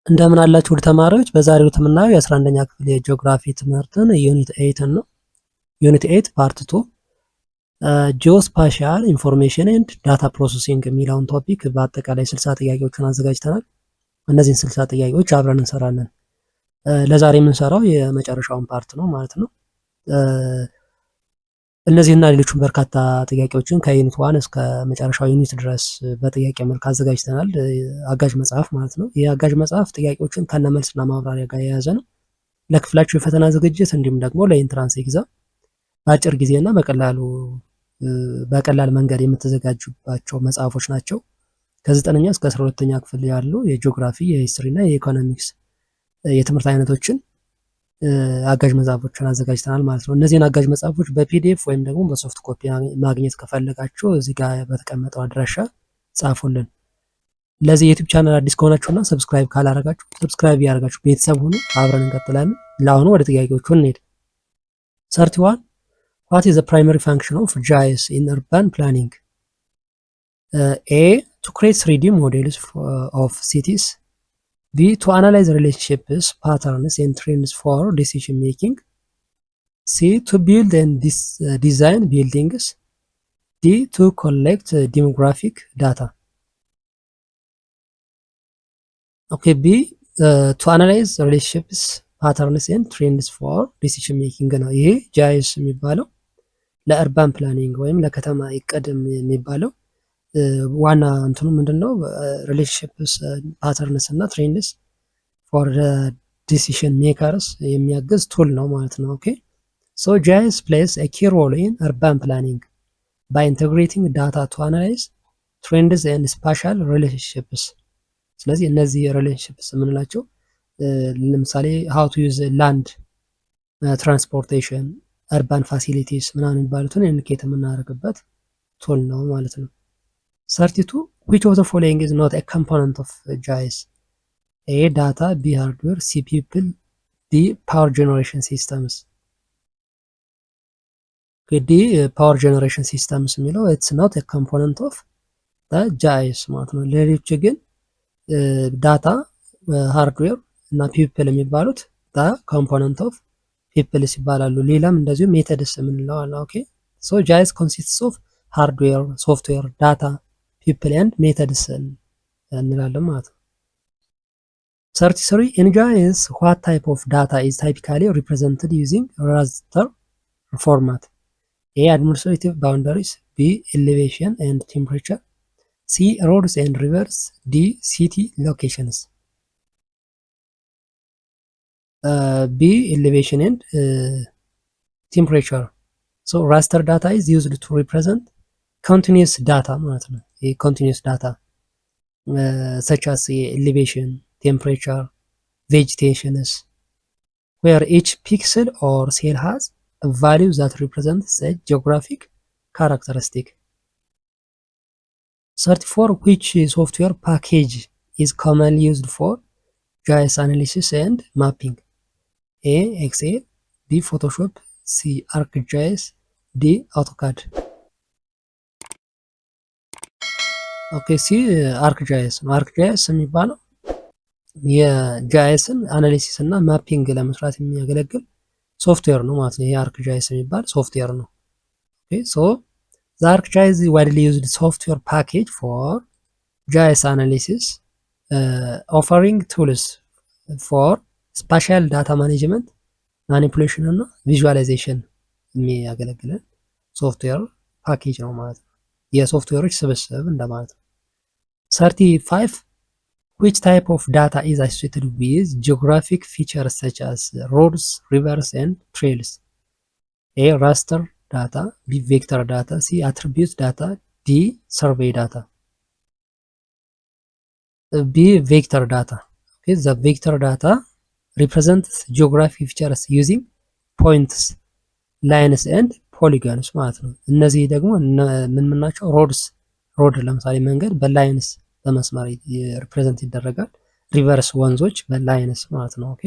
እንደምን አላችሁ ውድ ተማሪዎች። በዛሬው የምናየው የ11ኛ ክፍል የጂኦግራፊ ትምህርትን ዩኒት 8 ነው። ዩኒት 8 ፓርት 2 ጂኦስፓሻል ኢንፎርሜሽን ኤንድ ዳታ ፕሮሰሲንግ የሚለውን ቶፒክ በአጠቃላይ 60 ጥያቄዎችን አዘጋጅተናል። እነዚህን 60 ጥያቄዎች አብረን እንሰራለን። ለዛሬ የምንሰራው የመጨረሻውን ፓርት ነው ማለት ነው። እነዚህና ሌሎችን በርካታ ጥያቄዎችን ከዩኒት 1 እስከ መጨረሻው ዩኒት ድረስ በጥያቄ መልክ አዘጋጅተናል። አጋዥ መጽሐፍ ማለት ነው። ይህ አጋዥ መጽሐፍ ጥያቄዎችን ከነመልስና ማብራሪያ ጋር የያዘ ነው። ለክፍላችሁ የፈተና ዝግጅት እንዲሁም ደግሞ ለኢንትራንስ ኤግዛም በአጭር ጊዜና በቀላል መንገድ የምትዘጋጁባቸው መጽሐፎች ናቸው። ከ9ኛ እስከ 12ኛ ክፍል ያሉ የጂኦግራፊ፣ የሂስትሪ እና የኢኮኖሚክስ የትምህርት አይነቶችን አጋዥ መጽሐፎችን አዘጋጅተናል ማለት ነው። እነዚህን አጋዥ መጽሐፎች በፒዲኤፍ ወይም ደግሞ በሶፍት ኮፒ ማግኘት ከፈለጋችሁ እዚህ ጋር በተቀመጠው አድራሻ ጻፉልን። ለዚህ ዩቲዩብ ቻናል አዲስ ከሆናችሁና ሰብስክራይብ ካላረጋችሁ ሰብስክራይብ ያደርጋችሁ ቤተሰብ ሁኑ። አብረን እንቀጥላለን። ለአሁኑ ወደ ጥያቄዎቹ እንሄድ። 31 What is the primary function of GIS in urban planning? A. To create 3D models of cities. B. To analyze relationships, patterns, and trends for decision making. C. To build and design buildings. D. To collect demographic data. Okay, B. To analyze relationships, patterns, and trends for decision making ነው። ይሄ ጂአይኤስ የሚባለው ለእርባን ፕላኒንግ ወይም ለከተማ ይቀደም የሚባለው ዋና እንትኑ ምንድነው? ሪሌሽንሺፕስ ፓተርንስ እና ትሬንድስ ፎር ዲሲሽን ሜከርስ የሚያግዝ ቱል ነው ማለት ነው። ኦኬ ሶ ጂአይኤስ ፕሌይስ ኤ ኪ ሮል ኢን አርባን ፕላኒንግ ባይ ኢንተግሬቲንግ ዳታ ቱ አናላይዝ ትሬንድስ ኤንድ ስፓሻል ሪሌሽንሺፕስ። ስለዚህ እነዚህ ሪሌሽንሺፕስ የምንላቸው ለምሳሌ ሃው ቱ ዩዝ ላንድ ትራንስፖርቴሽን፣ አርባን ፋሲሊቲስ ምናምን የሚባሉትን ኢንዲኬት የምናደርግበት ቱል ነው ማለት ነው። 32 which of the following is not a component of GIS? A. data, B. hardware, C. people, D. power generation systems. D. power generation systems የሚለው it's not a component of the GIS ማለት ነው። ሌሎች ግን ዳታ፣ ሃርድዌር እና ፒፕል የሚባሉት the component of ፒፕልስ ይባላሉ። ሌላም እንደዚሁ ሜተድስ የምንለው አለ። ኦኬ ሶ GIS consists of hardware, software, data, people and methods እንላለን ማለት ነው። 33 in GIS what type of data is typically represented using raster format? A. administrative boundaries, B. elevation and temperature, C. roads and rivers, D. city locations. B. elevation and temperature. So raster data is used to represent continuous data ማለት ነው። continuous data such as elevation, temperature, vegetations, where each pixel or cell has a value that represents a geographic characteristic. 34 which software package is commonly used for GIS analysis and mapping? A. Excel, B. Photoshop, C. ArcGIS, D. AutoCAD. ኦኬ ሲ ArcGIS ነው። ArcGIS የሚባለው የጂአይኤስን አናሊሲስ እና ማፒንግ ለመስራት የሚያገለግል ሶፍትዌር ነው ማለት ነው። ይሄ ArcGIS የሚባል ሶፍትዌር ነው። ኦኬ ሶ the ArcGIS widely used software package for GIS analysis, offering tools for spatial data management, manipulation እና ቪዥዋላይዜሽን የሚያገለግለን ሶፍትዌር ፓኬጅ ነው ማለት ነው። የሶፍትዌሮች ስብስብ እንደማለት ነው። 35 which type of data is associated with geographic features such as roads, rivers and trails? A. raster data, B. vector data, C. attribute data, D. survey data. B. vector data. Okay, the vector data represents geographic features using points, lines and ፖሊጋንስ ማለት ነው። እነዚህ ደግሞ ምን ናቸው? ሮድ ለምሳሌ መንገድ በላይንስ በመስመር ሪፕሬዘንት ይደረጋል። ሪቨርስ ወንዞች በላይንስ ማለት ነው። ኦኬ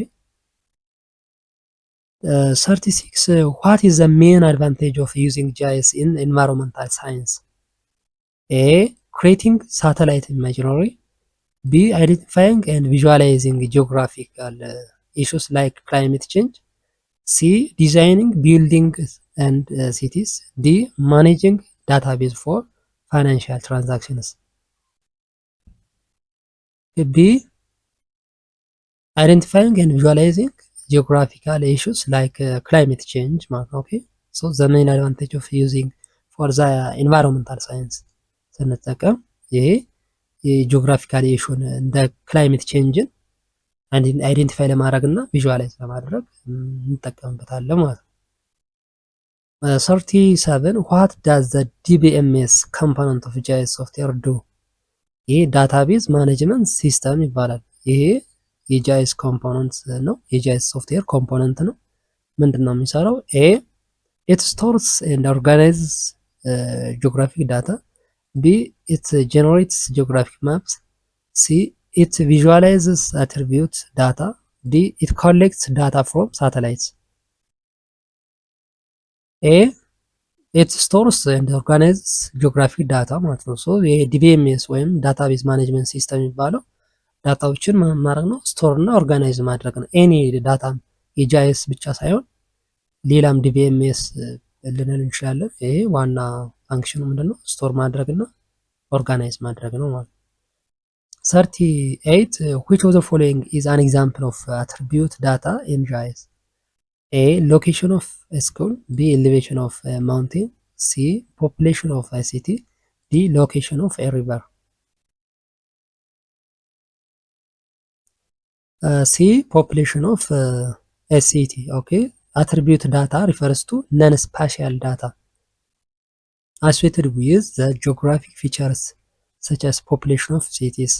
36 what is the main advantage of using GIS in environmental science? A. creating satellite imagery, B. Identifying and visualizing geographical issues like climate change. C. Designing buildings and cities. D. Managing database for financial transactions. B. Identifying and visualizing geographical issues like climate change. Okay. So the main advantage of using for the environmental science ስንጠቀም ይሄ የጂኦግራፊካል ኢሹን እንደ ክላይሜት ቼንጅን አይዴንቲፋይ ለማድረግ እና ቪዥዋላይዝ ለማድረግ እንጠቀምበታለን ማለት ነው። 37 ዋት ዳዝ ዘ ዲቢኤምኤስ ኮምፖነንት ኦፍ ጂአይኤስ ሶፍትዌር ዱ? ይሄ ዳታቤዝ ማኔጅመንት ሲስተም ይባላል። ይሄ የጂአይኤስ ኮምፖነንት ነው። የጂአይኤስ ሶፍትዌር ኮምፖነንት ነው። ምንድን ነው የሚሰራው? ኤ ኢት ስቶርስ ኤንድ ኦርጋናይዝስ ጂኦግራፊክ ዳታ። ቢ ኢት ጀነሬትስ ጂኦግራፊክ ማፕስ። ሲ ኢት ቪዥዋላይዝስ አትሪቢዩት ዳታ። ዲ ኢት ኮሌክትስ ዳታ ፍሮም ሳተላይትስ። ኤ ኢት ስቶርስ ኤንድ ኦርጋናይዝስ ጂኦግራፊክ ዳታ ማለት ነው። ሶ ይሄ ዲቢኤምኤስ ወይም ዳታቤዝ ማኔጅመንት ሲስተም የሚባለው ዳታዎችን ማድረግ ነው፣ ስቶር እና ኦርጋናይዝ ማድረግ ነው። ኤኒ ዳታ የጂአይኤስ ብቻ ሳይሆን ሌላም ዲቢኤምኤስ ልንል እንችላለን። ይሄ ዋና ፋንክሽኑ ምንድነው? ስቶር ማድረግ እና ኦርጋናይዝ ማድረግ ነው ማለት ነው። 38 which of the following is an example of attribute data in GIS? A. Location of a school. B. Elevation of a mountain. C. Population of a city. D. Location of a river. C. Population of a city. Okay. Attribute data refers to non-spatial data associated with the geographic features such as population of cities,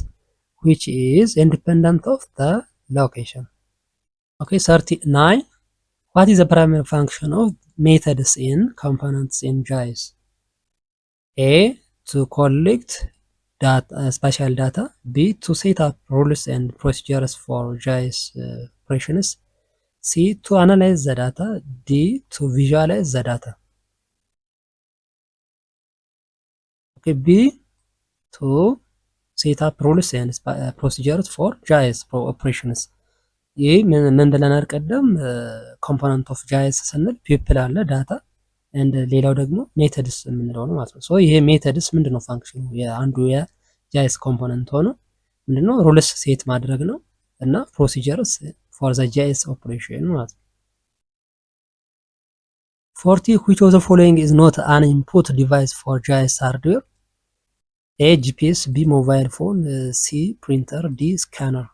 which is independent of the location. Okay. 39. What is the primary function of methods in components in GIS? A. To collect data, spatial data. B. To set up rules and procedures for GIS operations. C. To analyze the data. D. To visualize the data. Okay. B. To set up rules and procedures for GIS operations. ይህ ምን ብለናል ቀደም? ኮምፖነንት ኦፍ ጂአይኤስ ስንል ፒፕል አለ፣ ዳታ ኤንድ ሌላው ደግሞ ሜተድስ የምንለው ነው ማለት ነው። ሶ ይሄ ሜተድስ ምንድነው ፋንክሽኑ? የአንዱ የጂአይኤስ ኮምፖነንት ሆኖ ምንድነው ሩልስ ሴት ማድረግ ነው እና ፕሮሲጀርስ ፎር ዘ ጂአይኤስ ኦፕሬሽን ማለት ነው። 40 which of the following is not an input device for GIS hardware? A. GPS. B. mobile phone. C. printer. D. scanner.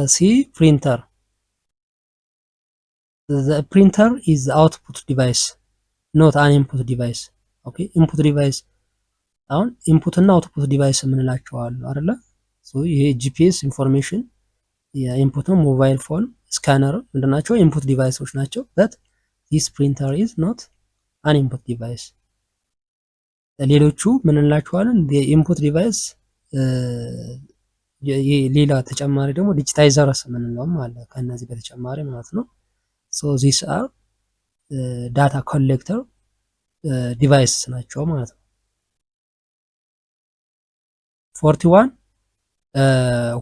C. printer. The printer is the output device, not an input device. Okay. input device አሁን ኢንፑት እና አውትፑት ዲቫይስ የምንላቸው አሉ አይደለ? ሶ ይሄ ጂፒኤስ ኢንፎርሜሽን የኢንፑት ነው። ሞባይል ፎን፣ ስካነር ምንድናቸው? ኢንፑት ዲቫይሶች ናቸው። በት ዲስ ፕሪንተር ኢዝ ኖት አን ኢንፑት ዲቫይስ። ሌሎቹ ምን እንላቸዋለን? የኢንፑት ዲቫይስ ሌላ ተጨማሪ ደግሞ ዲጂታይዘርስ የምንለውም አለ ከነዚህ በተጨማሪ ማለት ነው። ሶ ዚስ አር ዳታ ኮሌክተር ዲቫይስ ናቸው ማለት ነው። 41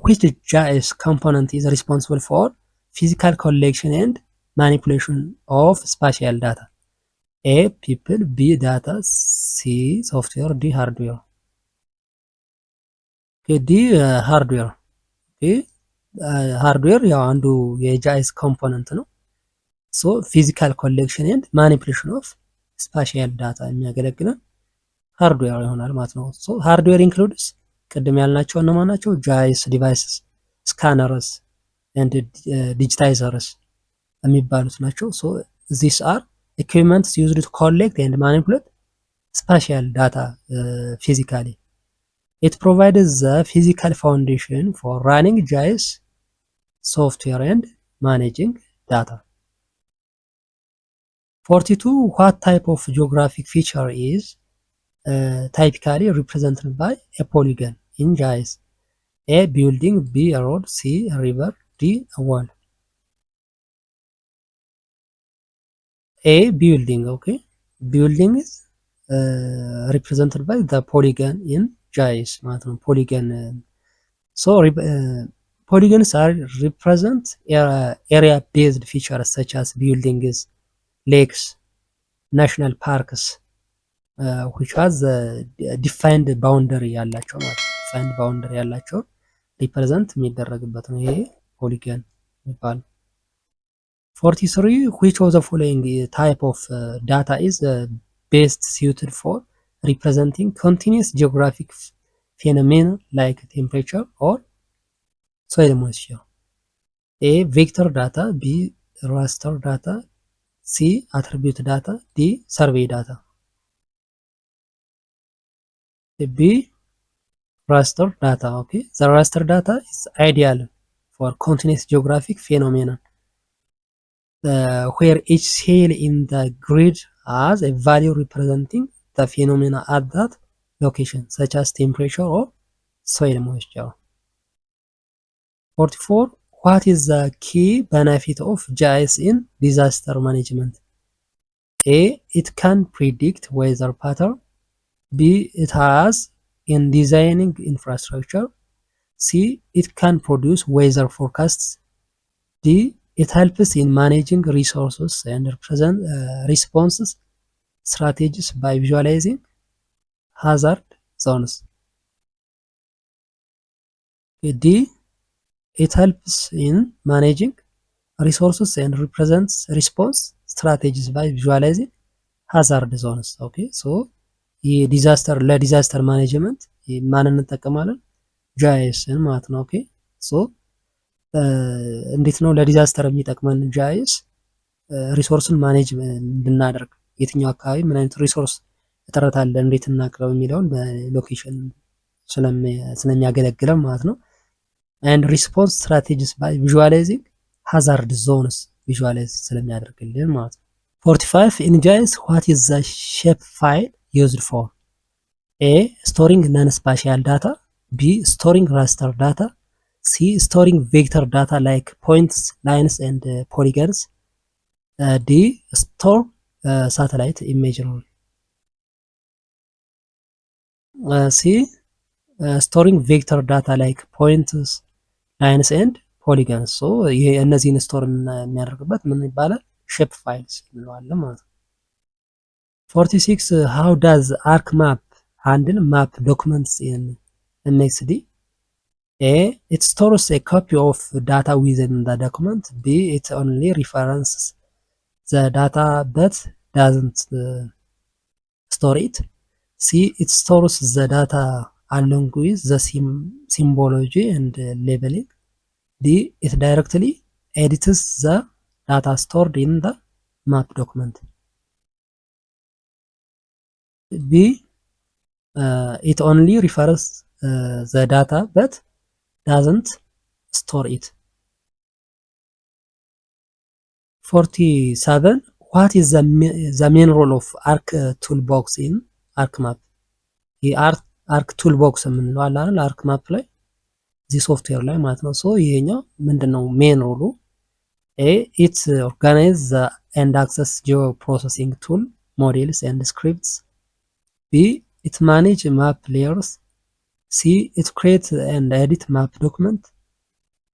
which GIS component is responsible for physical collection and manipulation of spatial data? A. people. B. data. C. software. D. hardware. D. hardware. ሃርድዌር ያው አንዱ የጂአይኤስ ኮምፖነንት ነው። ሶ ፊዚካል ኮሌክሽን ኤንድ ማኒፑሌሽን ኦፍ ስፓሻል ዳታ የሚያገለግለን ሃርድዌር ይሆናል ማለት ነው። ሶ ሃርድዌር ኢንክሉድስ ቅድም ያልናቸው እነማን ናቸው? ጂአይኤስ ዲቫይስስ፣ ስካነርስ ኤንድ ዲጂታይዘርስ የሚባሉት ናቸው። ሶ ዚስ አር ኢኩዊፕመንትስ ዩዝድ ቱ ኮሌክት ኤንድ ማኒፑሌት ስፓሻል ዳታ ፊዚካሊ. It provides the physical foundation for running GIS software and managing data. 42 what type of geographic feature is typically represented by a polygon in GIS? A. building. B. a road. C. a river. D. a wall. A. building. Okay, building is represented by the polygon in ጂአይኤስ ማለት ነው። ፖሊገን ሶ polygons are represent area based features such as buildings, lakes, national parks which has defined boundary ያላቸው ማለት ነው። defined boundary ያላቸው ሪፕሬዘንት የሚደረግበት ነው ይሄ ፖሊገን የሚባለው። 43 which of the following type of data is best suited for representing continuous geographic phenomena like temperature or soil moisture? A vector data, B raster data, C attribute data, D survey data. B raster data. Okay, the raster data is ideal for continuous geographic phenomena where each cell in the grid has a value representing the phenomena at that location such as temperature or soil moisture. 44 what is the key benefit of GIS in disaster management? A it can predict weather pattern, B it has in designing infrastructure, C it can produce weather forecasts, D it helps in managing resources and responses strategies by visualizing hazard zones. D it helps in managing resources and represents response strategies by visualizing hazard zones. Okay, so የዲዛስተር ለዲዛስተር ማኔጅመንት ማንን እንጠቀማለን? ጂአይኤስን ማለት ነው። ኦኬ ሶ እንዴት ነው ለዲዛስተር የሚጠቅመን ጂአይኤስ? ሪሶርስን ማኔጅ እንድናደርግ የትኛው አካባቢ ምን አይነት ሪሶርስ እጥረት አለ እንዴት እናቅረብ የሚለውን በሎኬሽን ስለሚያገለግለን ማለት ነው። and response strategies by visualizing hazard zones visualize ስለሚያደርግልን ማለት ነው። 45 in GIS what is the shape file used for? A storing non-spatial data, B storing raster data, C storing vector data like points, lines and polygons, D store satellite imagery. C storing vector data like points, lines and polygons. so ይሄ እነዚህን ስቶር የሚያደርግበት ምን ይባላል? ሼፕ ፋይልስ እንለዋለን ማለት ነው። 46 how does ArcMap handle map documents in MXD? A it stores a copy of data within the document, B it only references the data but doesn't store it, C it stores the data along with the symbology and labeling, D it directly edits the data stored in the map document, B it only refers the data but doesn't store it. 47 what is the main role of Arc toolbox in ArcMap? የአርክ ቱልቦክስ የምንለው አለ አይደል? አርክ ማፕ ላይ እዚህ ሶፍትዌር ላይ ማለት ነው። ሶ ይሄኛው ምንድነው ሜን ሮሉ? ኤ ኢት ኦርጋናይዝ ዘ ኤንድ አክሰስ ጂኦ ፕሮሰሲንግ ቱል ሞዴልስ ኤንድ ስክሪፕትስ፣ ቢ ኢት ማኔጅ ማፕ ሌየርስ፣ ሲ ኢት ክሬት ኤንድ ኤዲት ማፕ ዶክመንት፣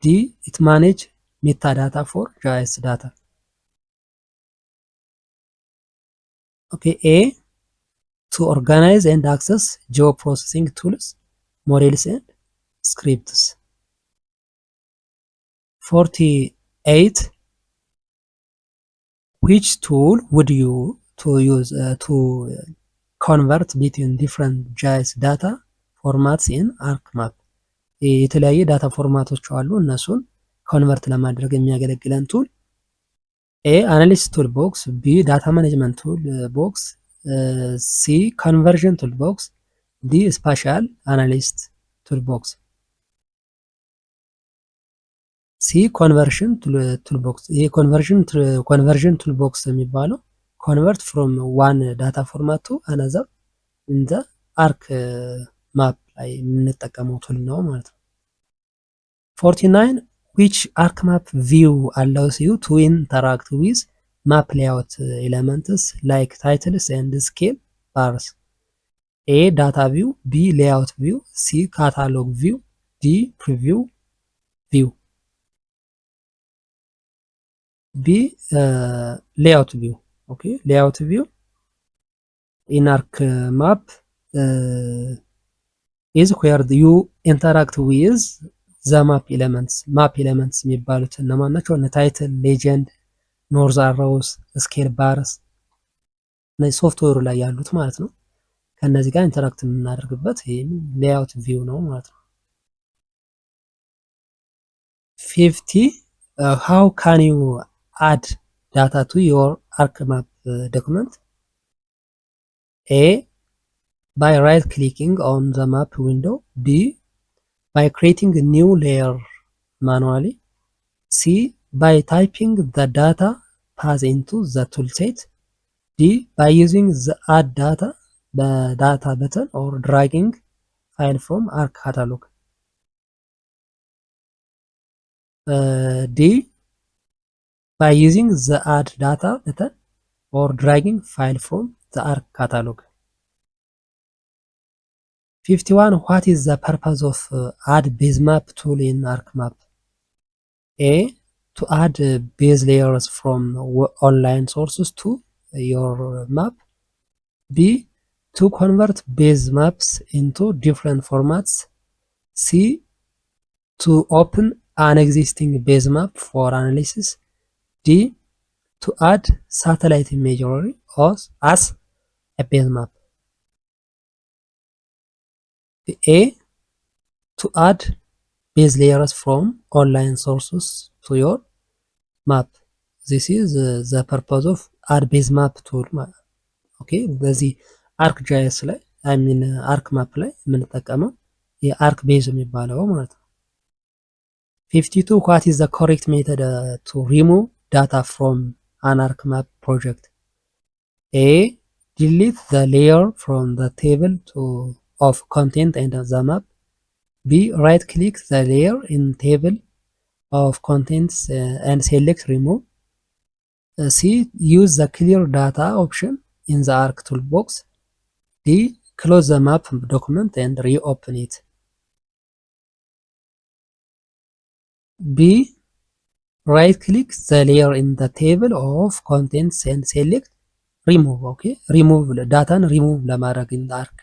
ዲ ኢት ማኔጅ ሜታ ዳታ ፎር ጂአይኤስ ዳታ። ኦኬ ኤ to organize and access geoprocessing tools, models and scripts. 48 which tool would you to use to convert between different GIS data formats in ArcMap? የተለያየ ዳታ ፎርማቶች አሉ እነሱን ኮንቨርት ለማድረግ የሚያገለግለን ቱል ኤ አናሊሲስ ቱል ቦክስ፣ ቢ ዳታ ማኔጅመንት ቱል ቦክስ፣ C conversion toolbox, D spatial analyst toolbox. C conversion toolbox ይሄ conversion toolbox የሚባለው convert from one data format to another in the arc map ላይ የምንጠቀመው ቱል ነው ማለት ነው። 49 which ArcMap view allows you to interact with map layout elements like titles and scale bars? ኤ ዳታ ቪው፣ ቢ ሌአውት ቪው፣ ሲ ካታሎግ ቪው፣ ዲ ፕሪቪው ቪው። ቢ ሌአውት ቪው። ኦኬ ሌአውት ቪው ኢን አርክ ማፕ ኢዝ ዌር ዩ ኢንተራክት ዊዝ ዘ ማፕ ኤሌመንትስ። ማፕ ኤሌመንትስ የሚባሉት እነማን ናቸው? እነ ታይትል፣ ሌጀንድ፣ ኖርዝ አሮውስ፣ ስኬል ባርስ እነዚህ ሶፍትዌሩ ላይ ያሉት ማለት ነው። ከነዚህ ጋር ኢንተራክት የምናደርግበት ይህም ሌአውት ቪው ነው ማለት ነው። 50 ሃው ካን ዩ አድ ዳታ ቱ ዮር አርክ ማፕ ዶክመንት? ኤ by right clicking on the map window, B by creating a new layer manually, C by typing the data path into the toolset, D by using the add data the data button or dragging file from ARC catalog. D by using the add data button or dragging file from the ARC catalog. 51 what is the purpose of add base map tool in ArcMap? A to add base layers from online sources to your map. B to convert base maps into different formats. C to open an existing base map for analysis. D to add satellite imagery as a base map. A to add base layers from online sources to your map. This is the purpose of add base map tool. Okay, በዚህ አርክ ጃይስ ላይ አይ ሚን አርክ ማፕ ላይ የምንጠቀመው የአርክ ቤዝ የሚባለው ማለት ነው። 52 what is the correct method to remove data from an arc map project? A delete the layer from the table of content and the map. B right click the layer in table of contents and select remove. C use the clear data option in the ARC toolbox. D close the map document and reopen it. B right click the layer in the table of contents and select remove. Okay, remove ዳታን ሪሙቭ ለማድረግ in the ARC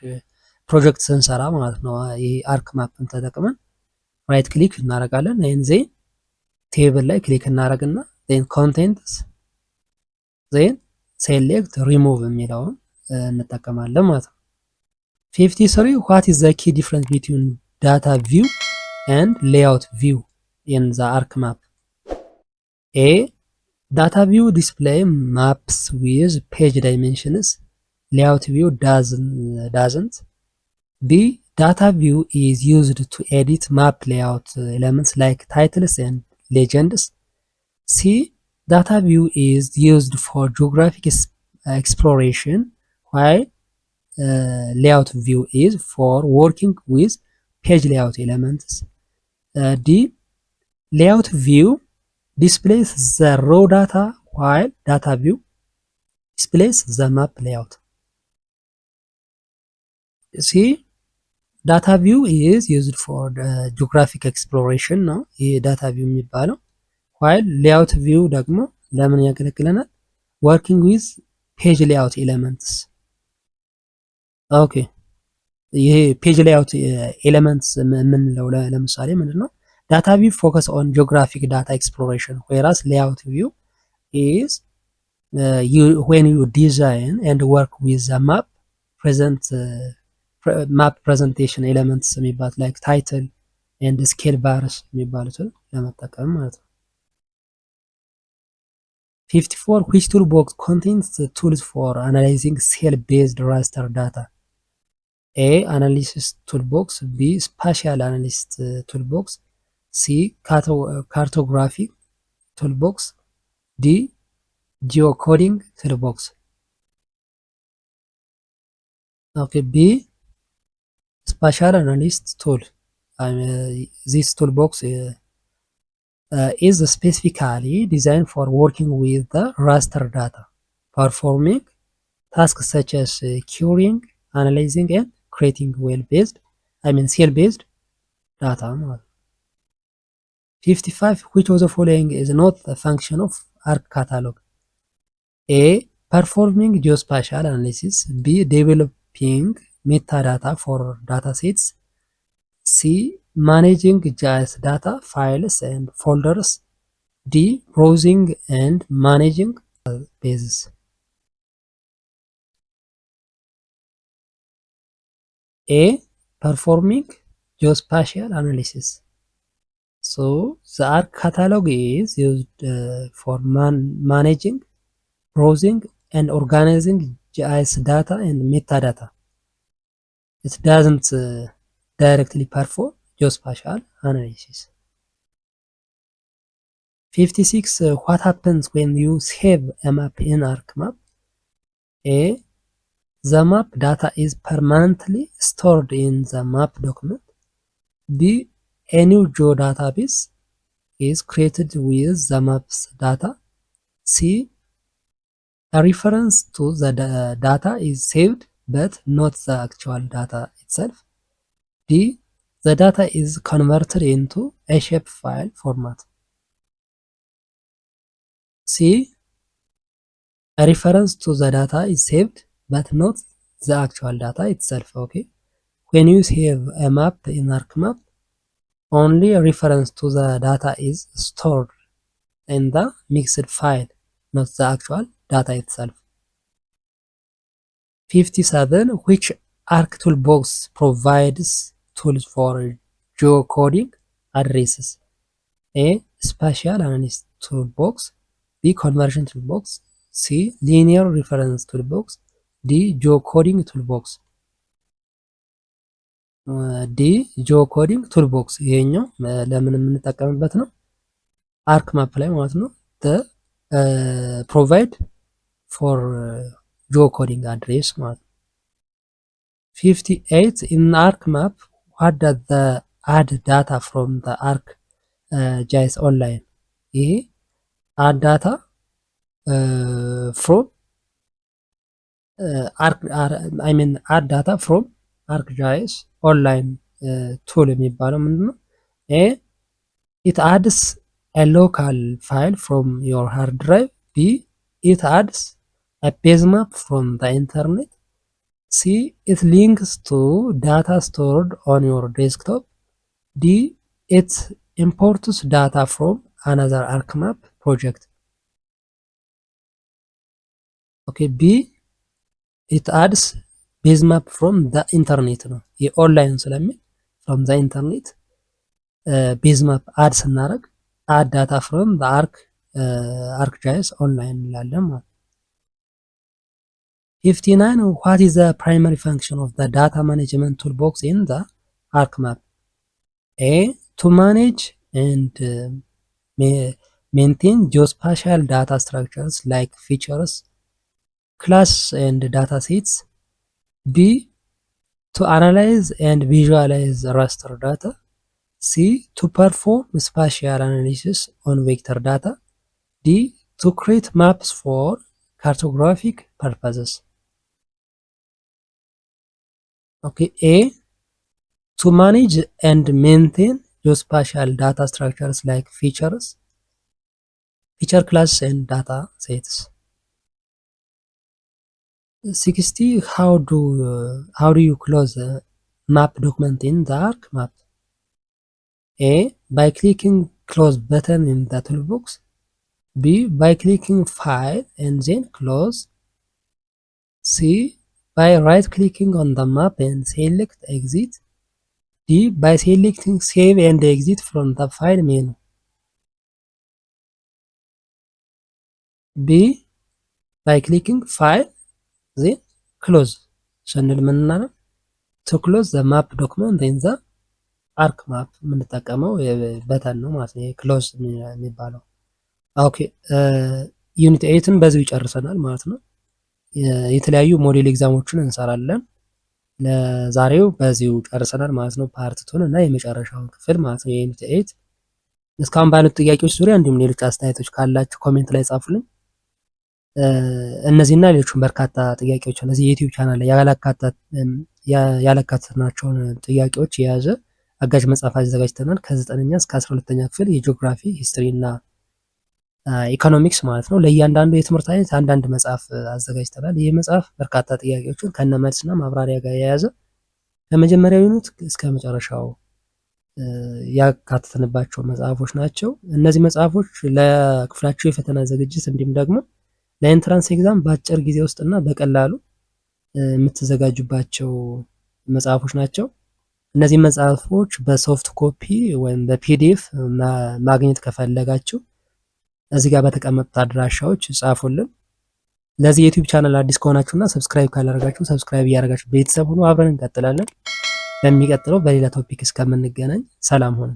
ፕሮጀክት ስንሰራ ማለት ነው። ይሄ አርክ ማፕን ተጠቅመን ራይት ክሊክ እናደርጋለን። ይሄን ዜን ቴብል ላይ ክሊክ እናደርግና ዜን ኮንቴንትስ ዜን ሴሌክት ሪሙቭ የሚለውን እንጠቀማለን ማለት ነው። 53 what is the key difference between data view and layout view in the arc map? A data view display maps with page dimensions. Layout view doesn't. B data view is used to edit map layout elements like titles and legends. C data view is used for geographic exploration while layout view is for working with page layout elements. D layout view displays the raw data while data view displays the map layout. C ዳታ ቪው ኢዝ ዩዝድ ፎር ጂኦግራፊክ ኤክስፕሎሬሽን ነው ይሄ ዳታ ቪው የሚባለው። ዋይል ሌአውት ቪው ደግሞ ለምን ያገለግለናል? ወርኪንግ ዊዝ ፔጅ ሌአውት ኤሌመንትስ። ኦኬ ይሄ ፔጅ ሌአውት ኤሌመንትስ የምንለው ለምሳሌ ምንድን ነው? ዳታ ቪው ፎከስ ኦን ጂኦግራፊክ ዳታ ኤክስፕሎሬሽን ዌራስ ሌአውት ቪው ኢዝ ዌን ዩ ዲዛይን ኤንድ ወርክ ዊዝ ማፕ ፕሬዘንት ማፕ ፕሬዘንቴሽን ኤሌመንትስ የሚባሉት ላይክ ታይትል ኤንድ ስኬል ባርስ የሚባሉትን ለመጠቀም ማለት ነው። 54 which toolbox contains the tools for analyzing cell based raster data? A analysis toolbox, B spatial analyst toolbox, C cartographic toolbox, D geocoding toolbox. Okay, B spatial analyst tool. This toolbox is specifically designed for working with the raster data, performing tasks such as querying, analyzing and creating cell based data ማለት ነው። 55 which of the following is not the function of ARC catalog? A. Performing geospatial analysis. B. Developing metadata for datasets. C. Managing GIS data files and folders. D. Browsing and managing bases. A. Performing geospatial analysis. So the ARC catalog is used for managing, browsing, and organizing GIS data and metadata. It doesn't directly perform geospatial analysis. 56. What happens when you save a map in ArcMap? A. The map data is permanently stored in the map document. B. A new geodatabase is created with the map's data. C. A reference to the data is saved but not the actual data itself. D. The data is converted into a shapefile format. C. A reference to the data is saved but not the actual data itself. Okay. When you save a map in ArcMap, only a reference to the data is stored in the mixed file, not the actual data itself. 57. Which ARC toolbox provides tools for geocoding addresses? A. Spatial analysis toolbox. B. Conversion toolbox. C. Linear reference toolbox. D. Geocoding toolbox. ዲ ጂኦኮዲንግ ቱልቦክስ ይሄኛው ለምን የምንጠቀምበት ነው? አርክ ማፕ ላይ ማለት ነው። ፕሮቫይድ ፎር ጂኦኮዲንግ አድሬስ ማለት ነው። 58 in ARC map what does the add data from the ARC GIS online? ይሄ add data from add data from ArcGIS ኦንላይን ቱል የሚባለው ምንድነው? ኤ ኢት አድስ a local file from your hard drive. B it adds a base map from the internet. C it links to data stored on your desktop. D it imports data from another ArcMap project. Okay, B it adds ቤዝ ማፕ ፍሮም ዘ ኢንተርኔት ነው። የኦንላይን ስለሚል ፍሮም ዘ ኢንተርኔት ቤዝ ማፕ አድ ስናደርግ አድ ዳታ ፍሮም ዘ ArcGIS ኦንላይን እንላለን ማለት ነው። 59 what is the primary function of the data management toolbox in the ArcMap? A to manage and maintain geospatial data structures like features, class and data sets. B to analyze and visualize raster data. C to perform spatial analysis on vector data. D to create maps for cartographic purposes. Okay, A to manage and maintain geospatial data structures like features, feature class and data sets. 60 how do you close a map document in the ArcMap? A by clicking close button in the toolbox. B by clicking file and then close. C by right clicking on the map and select exit. D by selecting save and exit from the file menu. B by clicking file then close ስንል ምን እናደርግ to close the map document in the ArcMap የምንጠቀመው በተን ነው ማለት ነው። ክሎዝ የሚባለው ኦኬ። ዩኒት 8ን በዚሁ ይጨርሰናል ማለት ነው። የተለያዩ ሞዴል ኤግዛሞችን እንሰራለን። ለዛሬው በዚሁ ጨርሰናል ማለት ነው። ፓርት 2 እና የመጨረሻውን ክፍል ማለት ነው የዩኒት 8። እስካሁን ባሉት ጥያቄዎች ዙሪያ እንዲሁም ሌሎች አስተያየቶች ካላችሁ ኮሜንት ላይ ጻፉልኝ። እነዚህና ሌሎችም በርካታ ጥያቄዎች እነዚህ የዩቲዩብ ቻናል ላይ ያላካተትናቸውን ጥያቄዎች የያዘ አጋዥ መጽሐፍ አዘጋጅተናል። ከ9ኛ እስከ 12ኛ ክፍል የጂኦግራፊ ሂስትሪ እና ኢኮኖሚክስ ማለት ነው። ለእያንዳንዱ የትምህርት አይነት አንዳንድ መጽሐፍ አዘጋጅተናል። ይህ መጽሐፍ በርካታ ጥያቄዎችን ከነ መልስና ማብራሪያ ጋር የያዘ ከመጀመሪያው ዩኒት እስከ መጨረሻው ያካተትንባቸው መጽሐፎች ናቸው። እነዚህ መጽሐፎች ለክፍላችሁ የፈተና ዝግጅት እንዲሁም ደግሞ ለኤንትራንስ ኤግዛም በአጭር ጊዜ ውስጥና በቀላሉ የምትዘጋጁባቸው መጽሐፎች ናቸው። እነዚህ መጽሐፎች በሶፍት ኮፒ ወይም በፒዲኤፍ ማግኘት ከፈለጋችሁ እዚህ ጋር በተቀመጡት አድራሻዎች ጻፉልን። ለዚህ የዩቲዩብ ቻናል አዲስ ከሆናችሁና ሰብስክራይብ ካላደረጋችሁ ሰብስክራይብ እያደረጋችሁ ቤተሰብ ሁኑ። አብረን እንቀጥላለን። በሚቀጥለው በሌላ ቶፒክ እስከምንገናኝ ሰላም ሁኑ።